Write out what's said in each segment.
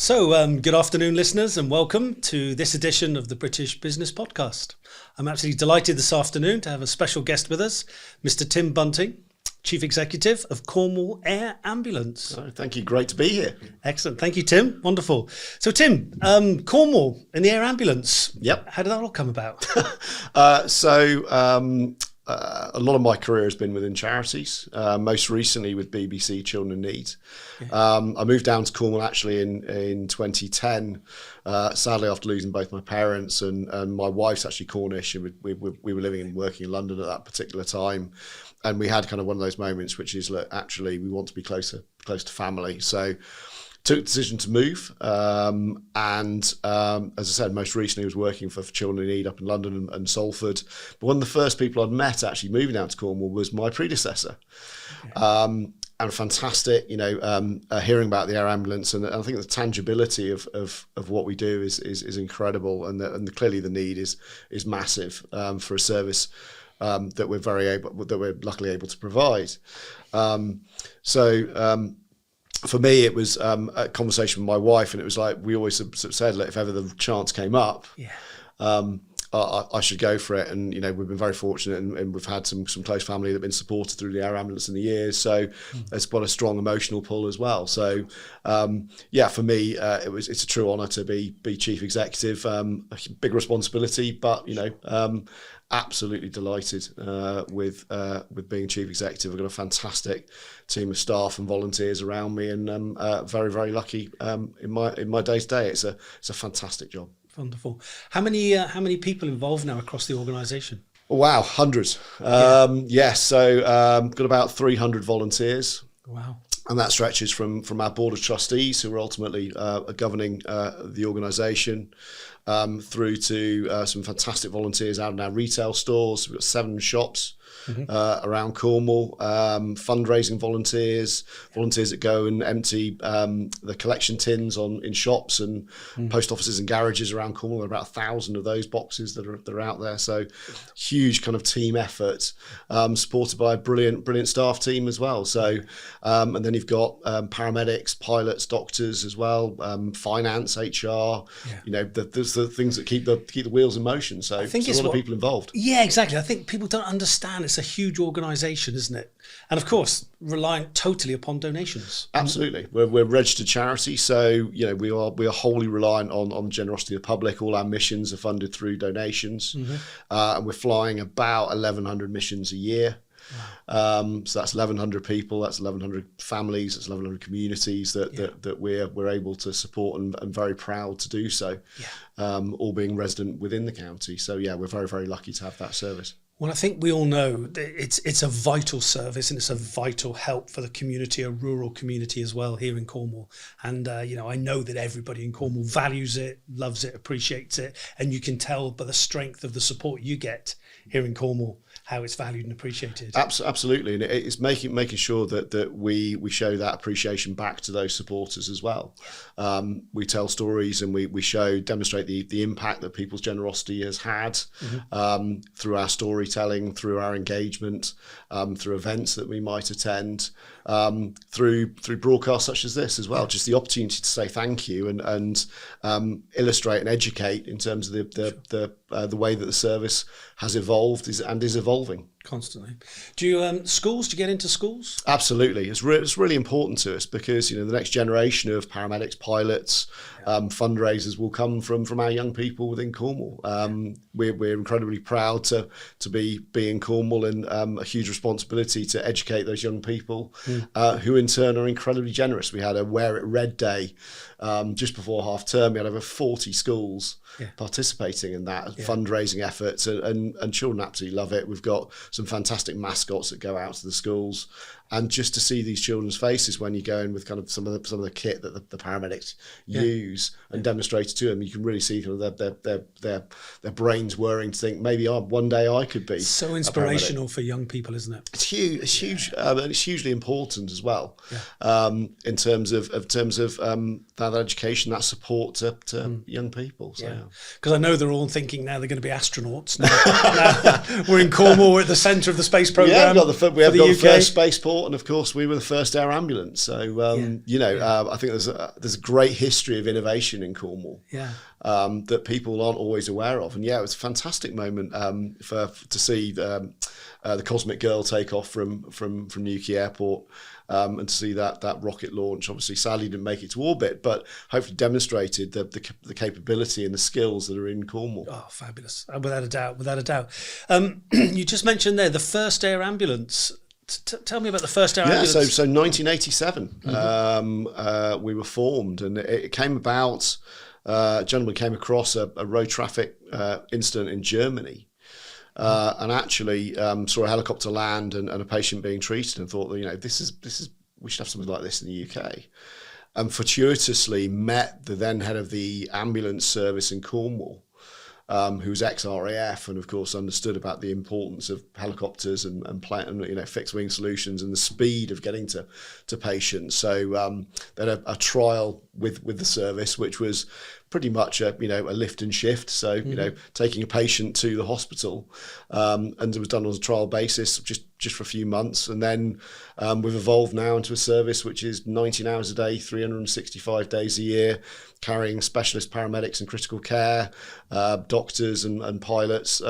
Good afternoon, listeners, and welcome to this edition of the British Business Podcast. I'm absolutely delighted this afternoon to have a special guest with us, Mr. Tim Bunting, Chief Executive of Cornwall Air Ambulance. Oh, thank you. Great to be here. Excellent. Thank you, Tim. Wonderful. So, Tim, Cornwall and the Air Ambulance. Yep. How did that all come about? A lot of my career has been within charities, most recently with BBC Children in Need. Yeah. I moved down to Cornwall actually in 2010, sadly after losing both my parents, and my wife's actually Cornish, and we were living and working in London at that particular time. And we had kind of one of those moments, which is, look, actually we want to be close to family. So took the decision to move, as I said, most recently I was working for Children in Need up in London and Salford. But one of the first people I'd met actually moving down to Cornwall was my predecessor. Okay. And fantastic, hearing about the air ambulance, and I think the tangibility of what we do is incredible, and clearly the need is massive for a service that we're luckily able to provide. For me, it was a conversation with my wife, and it was like we always sort of said, look, if ever the chance came up, I should go for it. And we've been very fortunate, and we've had some close family that have been supported through the air ambulance in the years. So it's quite a strong emotional pull as well. So for me, it's a true honour to be chief executive. A big responsibility, but absolutely delighted with being chief executive. I've got a fantastic team of staff and volunteers around me, and very, very lucky in my day to day. It's a fantastic job. Wonderful. How many people involved now across the organisation? Wow, hundreds. Got about 300 volunteers. Wow. And that stretches from our board of trustees, who are ultimately governing the organisation, through to some fantastic volunteers out in our retail stores. We've got 7 shops around Cornwall, fundraising volunteers that go and empty the collection tins in shops and post offices and garages around Cornwall. There are about 1,000 of those boxes that are out there. So huge kind of team effort, supported by a brilliant staff team as well. So and then you've got paramedics, pilots, doctors as well, finance, HR. There's the things that keep the wheels in motion. So there's a lot of people involved. Yeah, exactly. I think people don't understand it's a huge organisation, isn't it? And of course, reliant totally upon donations. Absolutely. We're a registered charity, so we are wholly reliant on the generosity of the public. All our missions are funded through donations, and we're flying about 1,100 missions a year. Wow. So that's 1,100 people, that's 1,100 families, that's 1,100 communities that we're able to support, and very proud to do so. All being resident within the county. So we're very, very lucky to have that service. Well, I think we all know that it's a vital service, and it's a vital help for the community, a rural community as well here in Cornwall. And, I know that everybody in Cornwall values it, loves it, appreciates it. And you can tell by the strength of the support you get here in Cornwall how it's valued and appreciated. Absolutely. And it's making sure that we show that appreciation back to those supporters as well. We tell stories, and we demonstrate the impact that people's generosity has had through our storytelling, through our engagement, through events that we might attend, through broadcasts such as this as well. Just the opportunity to say thank you and illustrate and educate in terms of the way that the service has evolved and is evolving constantly. Do you schools? Do you get into schools? Absolutely. It's really important to us, because the next generation of paramedics, pilots, fundraisers will come from our young people within Cornwall. We're incredibly proud to be in Cornwall, and a huge responsibility to educate those young people, who in turn are incredibly generous. We had a Wear It Red Day just before half term. We had over 40 schools participating in that fundraising efforts, and children absolutely love it. We've got some fantastic mascots that go out to the schools, and just to see these children's faces when you go in with kind of some of the kit that the paramedics use and demonstrate it to them, you can really see kind of their brains whirring to think, maybe one day I could be. So inspirational for young people, isn't it? It's huge. It's huge, and it's hugely important as well, in terms of that education, that support to young people. So, because I know they're all thinking now they're going to be astronauts. Now we're in Cornwall, we're at the centre of the space programme. We have got the first spaceport. airport, and of course we were the first air ambulance. So I think there's a great history of innovation in Cornwall. That people aren't always aware of, and it was a fantastic moment to see the Cosmic Girl take off from Newquay Airport. And to see that rocket launch, obviously sadly didn't make it to orbit, but hopefully demonstrated the capability and the skills that are in Cornwall. Oh, fabulous. Without a doubt. You just mentioned there the first air ambulance. Tell me about the first air ambulance. So 1987, we were formed, and it came about, a gentleman came across a road traffic incident in Germany. And actually saw a helicopter land and a patient being treated, and thought that this is we should have something like this in the UK. And fortuitously met the then head of the ambulance service in Cornwall, who was ex-RAF, and of course understood about the importance of helicopters and fixed wing solutions and the speed of getting to patients. So they had a trial with the service, which was pretty much a lift and shift. So taking a patient to the hospital, and it was done on a trial basis, just for a few months, and then we've evolved now into a service which is 19 hours a day, 365 days a year, carrying specialist paramedics and critical care, doctors and pilots,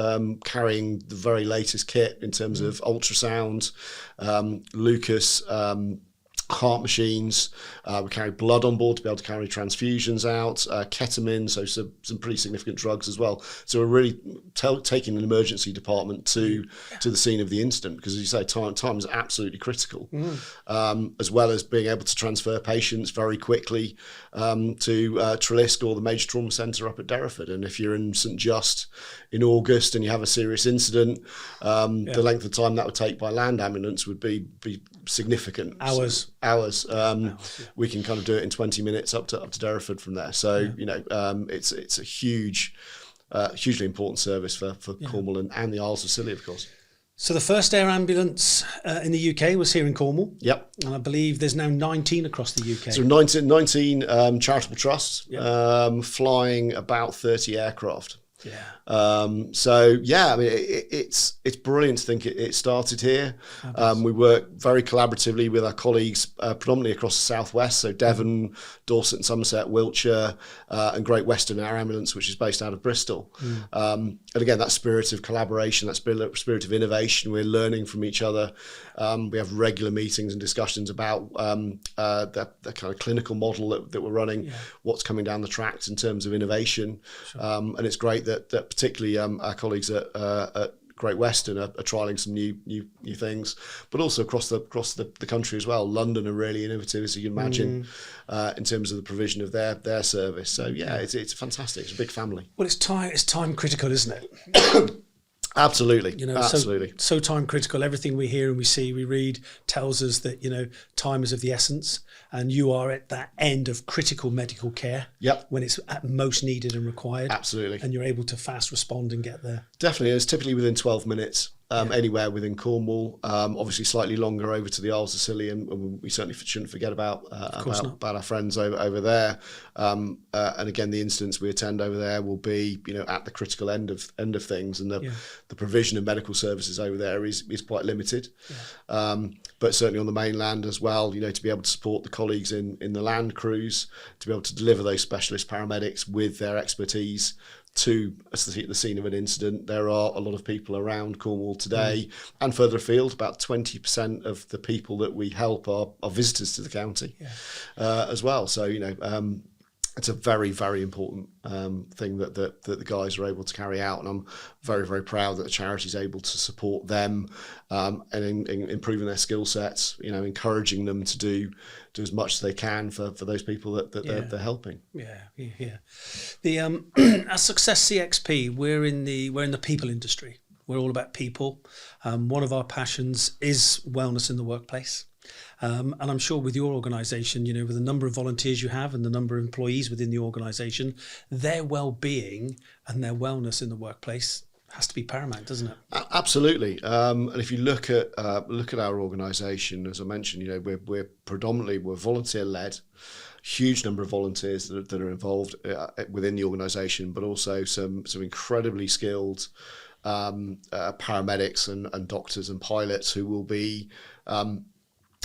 carrying the very latest kit in terms of ultrasound, Lucas. Heart machines. We carry blood on board to be able to carry transfusions out, ketamine, so some pretty significant drugs as well. So we're really taking an emergency department to the scene of the incident, because as you say, time is absolutely critical, as well as being able to transfer patients very quickly to Trelisk or the major trauma centre up at Derriford. And if you're in St Just in August and you have a serious incident, the length of time that would take by land ambulance would be significant. Hours. We can kind of do it in 20 minutes up to Derriford from there. So it's a hugely important service for Cornwall and the Isles of Scilly, of course. So the first air ambulance in the UK was here in Cornwall. Yep. And I believe there's now 19 across the UK. So 19 charitable trusts, flying about 30 aircraft. It's brilliant to think it started here. We work very collaboratively with our colleagues predominantly across the southwest, so Devon, Dorset and Somerset, Wiltshire, and Great Western Air Ambulance, which is based out of Bristol. And again, that spirit of collaboration, that spirit of innovation, we're learning from each other. We have regular meetings and discussions about the kind of clinical model that we're running, what's coming down the tracks in terms of innovation. And it's great that particularly our colleagues at Great Western are trialling some new things, but also across the country as well. London are really innovative, as you can imagine, in terms of the provision of their service. So it's fantastic. It's a big family. Well, it's time critical, isn't it? Absolutely. Absolutely. So time critical. Everything we hear and we see, we read, tells us that, time is of the essence, and you are at that end of critical medical care. Yep. When it's at most needed and required. Absolutely. And you're able to fast respond and get there. Definitely. It's typically within 12 minutes. Anywhere within Cornwall, obviously slightly longer over to the Isles of Scilly, and we certainly shouldn't forget about our friends over there. And again, the incidents we attend over there will be, at the critical end of things, and the provision of medical services over there is quite limited. But certainly on the mainland as well, to be able to support the colleagues in the land crews, to be able to deliver those specialist paramedics with their expertise to the scene of an incident. There are a lot of people around Cornwall today and further afield. About 20% of the people that we help are visitors to the county as well. So, it's a very, very important thing that the guys are able to carry out, and I'm very, very proud that the charity is able to support them and in improving their skill sets. Encouraging them to do as much as they can for those people that they're helping. The at Success CXP, we're in the people industry. We're all about people. One of our passions is wellness in the workplace. And I'm sure with your organisation, with the number of volunteers you have and the number of employees within the organisation, their well-being and their wellness in the workplace has to be paramount, doesn't it? Absolutely. And if you look at our organisation, as I mentioned, we're predominantly volunteer-led. Huge number of volunteers that are involved within the organisation, but also some incredibly skilled paramedics and doctors and pilots who will be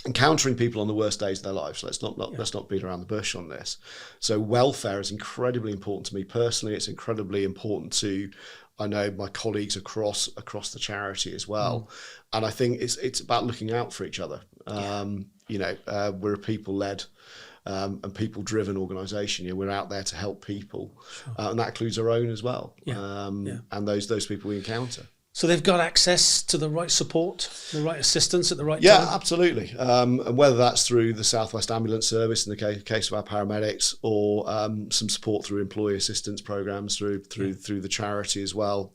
encountering people on the worst days of their lives. Let's not beat around the bush on this. So welfare is incredibly important to me personally. It's incredibly important to, I know, my colleagues across the charity as well. And I think it's about looking out for each other. We're a people-led and people-driven organisation. We're out there to help people, and that includes our own as well. And those people we encounter. So they've got access to the right support, the right assistance at the right time? Yeah, absolutely. And whether that's through the South West Ambulance Service in the case of our paramedics, or some support through employee assistance programmes through the charity as well.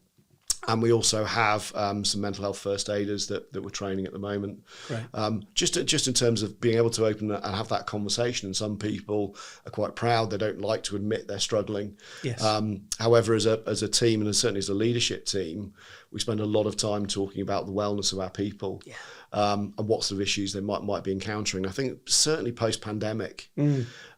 And we also have some mental health first aiders that we're training at the moment. Right. Just in terms of being able to open and have that conversation. And some people are quite proud; they don't like to admit they're struggling. Yes. However, as a team, and certainly as a leadership team, we spend a lot of time talking about the wellness of our people, and what sort of issues they might be encountering. I think certainly post-pandemic,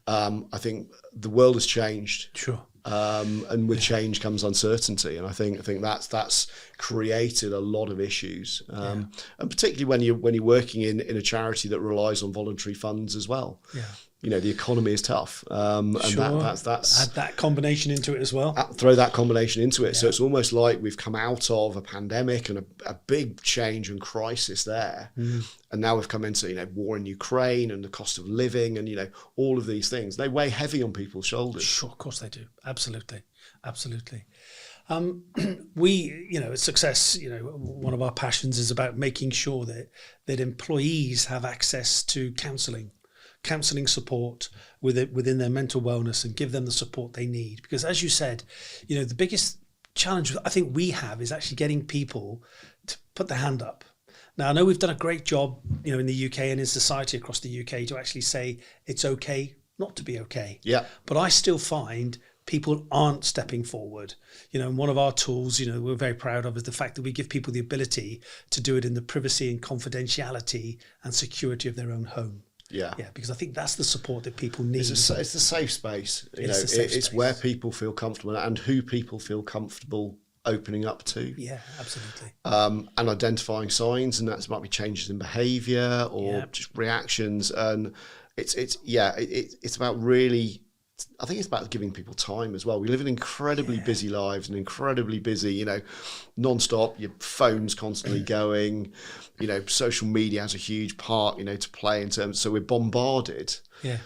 I think the world has changed. Sure. And with change comes uncertainty, and I think that's created a lot of issues, and particularly when you're working in a charity that relies on voluntary funds as well. Yeah. The economy is tough, and that's add that combination into it as well. Throw that combination into it, so it's almost like we've come out of a pandemic and a big change and crisis there, and now we've come into war in Ukraine and the cost of living and all of these things. They weigh heavy on people's shoulders. Sure, of course they do. Absolutely. We, at Success, one of our passions is about making sure that employees have access to counselling support within their mental wellness, and give them the support they need. Because as you said, the biggest challenge I think we have is actually getting people to put their hand up. Now, I know we've done a great job, in the UK and in society across the UK to actually say it's okay not to be okay. Yeah. But I still find people aren't stepping forward. And one of our tools, we're very proud of, is the fact that we give people the ability to do it in the privacy and confidentiality and security of their own home. Yeah, because I think that's the support that people need. It's the safe space. It's where people feel comfortable and who people feel comfortable opening up to. Yeah, absolutely. And identifying signs, and that might be changes in behaviour or just reactions. And it's about really. I think it's about giving people time as well. We live in incredibly busy lives and incredibly busy, non-stop, your phone's constantly going, social media has a huge part, to play in terms, so we're bombarded. Yeah.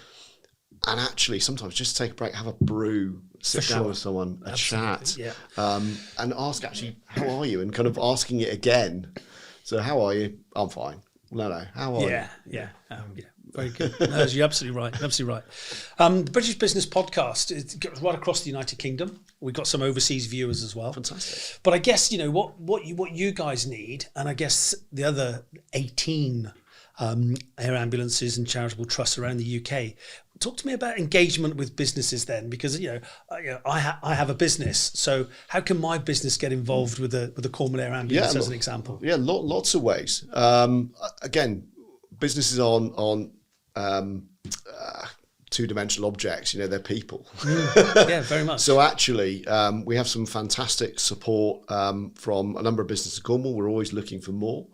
And actually sometimes just take a break, have a brew, sit down with someone, a chat, and ask actually, how are you? And kind of asking it again. So how are you? I'm fine. No, how are you? Yeah. Very good. No, you're absolutely right. The British Business Podcast, it goes right across the United Kingdom. We've got some overseas viewers as well. Fantastic. But I guess what you guys need, and I guess the other 18 air ambulances and charitable trusts around the UK. Talk to me about engagement with businesses then, because I have a business. So how can my business get involved with the Cornwall Air Ambulance as an example? Yeah, lots of ways. Again, businesses on two-dimensional objects, they're people. Yeah, very much. So actually, we have some fantastic support from a number of businesses in Cornwall. We're always looking for more.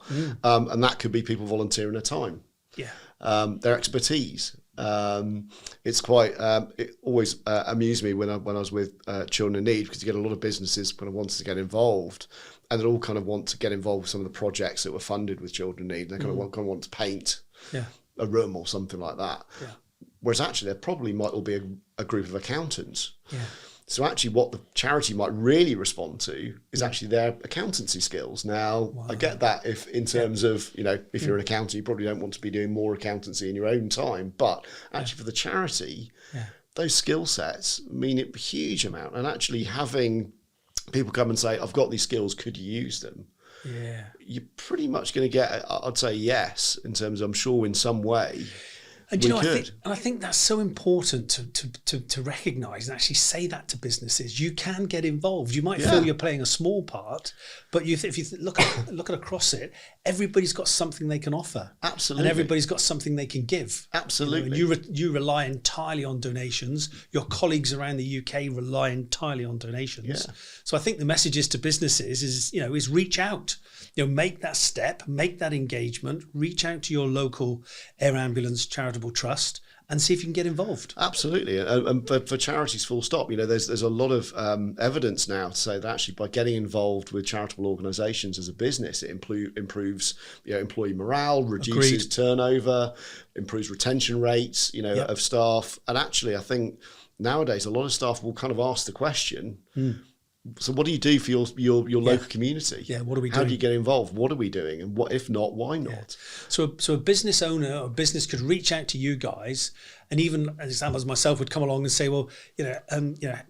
And that could be people volunteering their time. Yeah. Their expertise. It's quite, it always amused me when I was with Children in Need, because you get a lot of businesses kind of wanting to get involved, and they all kind of want to get involved with some of the projects that were funded with Children in Need. They kind of want to paint a room or something like that. Yeah. Whereas actually there probably might all be a group of accountants. Yeah. So actually what the charity might really respond to is actually their accountancy skills. Now, I get that if in terms of, if you're an accountant, you probably don't want to be doing more accountancy in your own time. But actually for the charity, those skill sets mean a huge amount. And actually having people come and say, I've got these skills, could you use them? Yeah, you're pretty much going to get, I'd say yes, in terms of, I'm sure in some way. And we you know, could. I think that's so important to recognise and actually say that to businesses. You can get involved. You might feel you're playing a small part, but if you look at across it, everybody's got something they can offer. Absolutely. And everybody's got something they can give. Absolutely. You know, and you rely entirely on donations. Your colleagues around the UK rely entirely on donations. Yeah. So I think the message is to businesses is reach out. You know, make that step, make that engagement, reach out to your local air ambulance charitable trust and see if you can get involved. Absolutely. And for charities, full stop, you know, there's a lot of evidence now to say that actually by getting involved with charitable organisations as a business, it improves, you know, employee morale, reduces turnover, improves retention rates, you know, of staff. And actually, I think nowadays a lot of staff will kind of ask the question, so what do you do for your local community? Yeah, what are we doing? How do you get involved? What are we doing? And what if not, why not? Yeah. So a business owner or business could reach out to you guys, and even as examples myself would come along and say, well,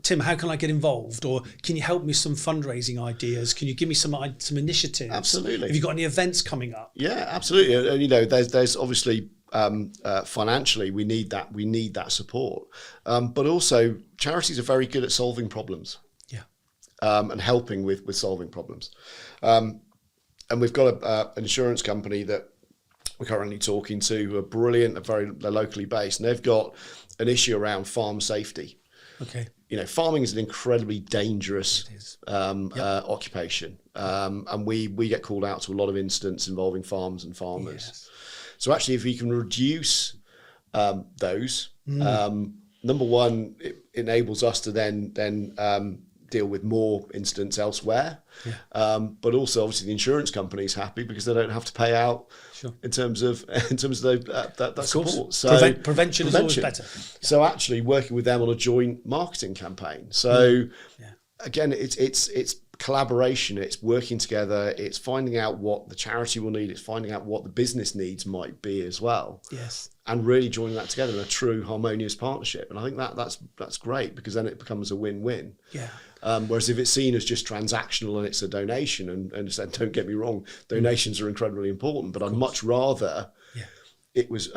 Tim, how can I get involved? Or can you help me with some fundraising ideas? Can you give me some initiatives? Absolutely. Have you got any events coming up? Yeah, absolutely. And you know, there's obviously financially we need that support, but also charities are very good at solving problems. And helping with solving problems. And we've got an insurance company that we're currently talking to who are brilliant, they're locally based, and they've got an issue around farm safety. Okay. You know, farming is an incredibly dangerous occupation. And we get called out to a lot of incidents involving farms and farmers. Yes. So actually, if we can reduce those, number one, it enables us to then deal with more incidents elsewhere, but also obviously the insurance company is happy because they don't have to pay out in terms of that support. So prevention is always better. So actually working with them on a joint marketing campaign. So again, it's collaboration. It's working together. It's finding out what the charity will need. It's finding out what the business needs might be as well. Yes. And really joining that together in a true harmonious partnership. And I think that's great because then it becomes a win-win. Yeah. Whereas if it's seen as just transactional and it's a donation, and don't get me wrong, donations are incredibly important, but I'd much rather it was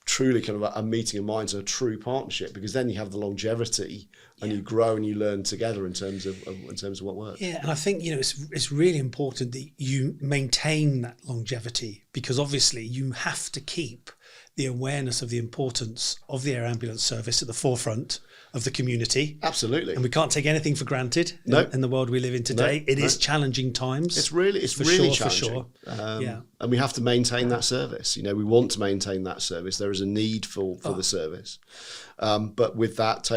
truly kind of a meeting of minds and a true partnership, because then you have the longevity and you grow and you learn together in terms of what works. Yeah, and I think it's really important that you maintain that longevity, because obviously you have to keep the awareness of the importance of the air ambulance service at the forefront of the community. Absolutely. And we can't take anything for granted in the world we live in today. It is challenging times. It's really challenging. For sure. And we have to maintain that service. You know, we want to maintain that service. There is a need for the service. But with that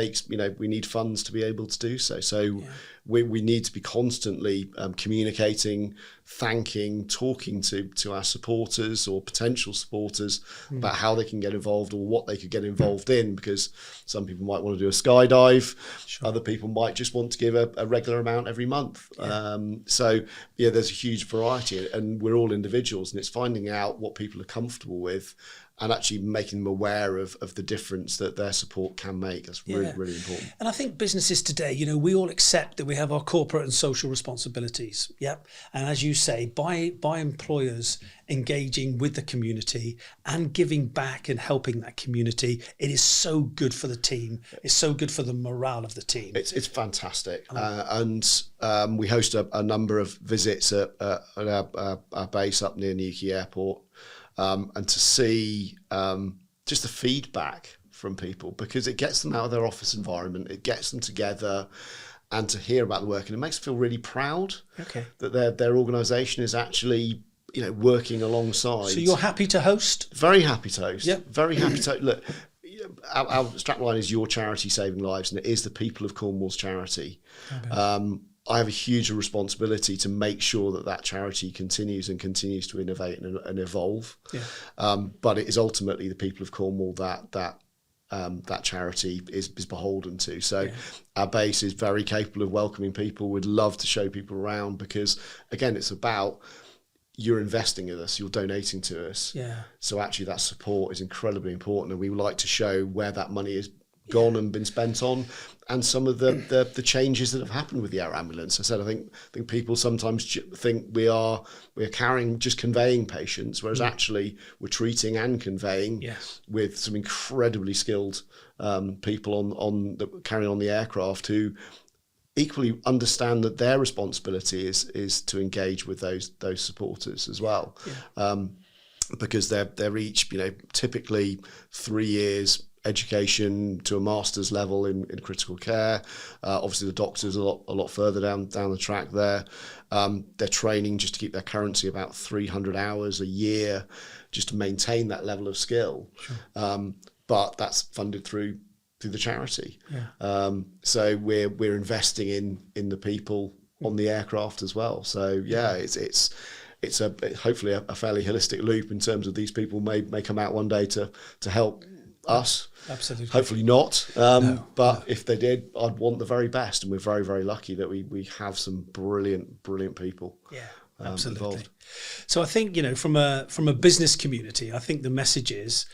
we need funds to be able to do so. So we need to be constantly communicating, thanking, talking to our supporters or potential supporters about how they can get involved or what they could get involved in, because some people might want to do a skydive, other people might just want to give a regular amount every month. So there's a huge variety, and we're all individuals, and it's finding out what people are comfortable with and actually making them aware of the difference that their support can make. That's really, really important. And I think businesses today, we all accept that we have our corporate and social responsibilities. Yep. And as you say, by employers engaging with the community and giving back and helping that community, it is so good for the team. It's so good for the morale of the team. It's fantastic. And we host a number of visits at our base up near Newquay Airport. And to see just the feedback from people, because it gets them out of their office environment, it gets them together, and to hear about the work, and it makes them feel really proud that their organisation is actually working alongside. So you're happy to host? Very happy to host. Yep. Very happy to look. Our strapline is your charity saving lives, and it is the people of Cornwall's charity. I have a huge responsibility to make sure that charity continues to innovate and evolve. But it is ultimately the people of Cornwall that charity is beholden to. So our base is very capable of welcoming people. We'd love to show people around, because again, it's about you're investing in us, you're donating to us. So actually that support is incredibly important, and we would like to show where that money is gone and been spent on, and some of the changes that have happened with the air ambulance. I said, I think people sometimes think we're conveying patients, whereas actually we're treating and conveying with some incredibly skilled people carrying on the aircraft who equally understand that their responsibility is to engage with those supporters as well. Because they're each, typically 3 years education to a master's level in critical care. Obviously, the doctors a lot further down the track there. They're training just to keep their currency about 300 hours a year, just to maintain that level of skill. Sure. But that's funded through the charity. So we're investing in the people on the aircraft as well. So it's hopefully a fairly holistic loop in terms of these people may come out one day to help us. Absolutely. Hopefully not. But if they did, I'd want the very best, and we're very, very lucky that we have some brilliant people. Absolutely. Involved. So I think, from a business community, I think the message is,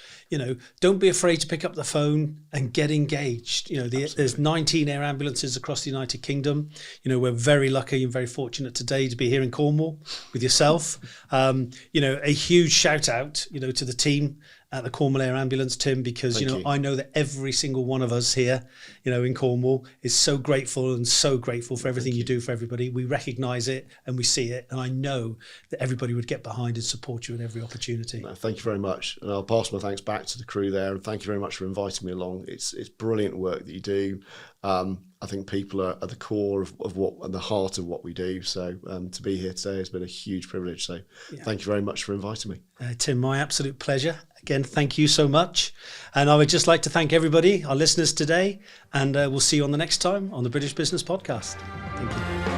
don't be afraid to pick up the phone and get engaged. There's 19 air ambulances across the United Kingdom. We're very lucky and very fortunate today to be here in Cornwall with yourself. A huge shout out, to the team at the Cornwall Air Ambulance, Tim, because, I know that every single one of us here, in Cornwall is so grateful for everything you do for everybody. We recognise it and we see it. And I know that everybody would get behind and support you at every opportunity. No, thank you very much. And I'll pass my thanks back to the crew there. And thank you very much for inviting me along. It's brilliant work that you do. I think people are at the core of what and the heart of what we do. So to be here today has been a huge privilege. So thank you very much for inviting me. Tim, my absolute pleasure. Again, thank you so much. And I would just like to thank everybody, our listeners today, and we'll see you on the next time on the British Business Podcast. Thank you.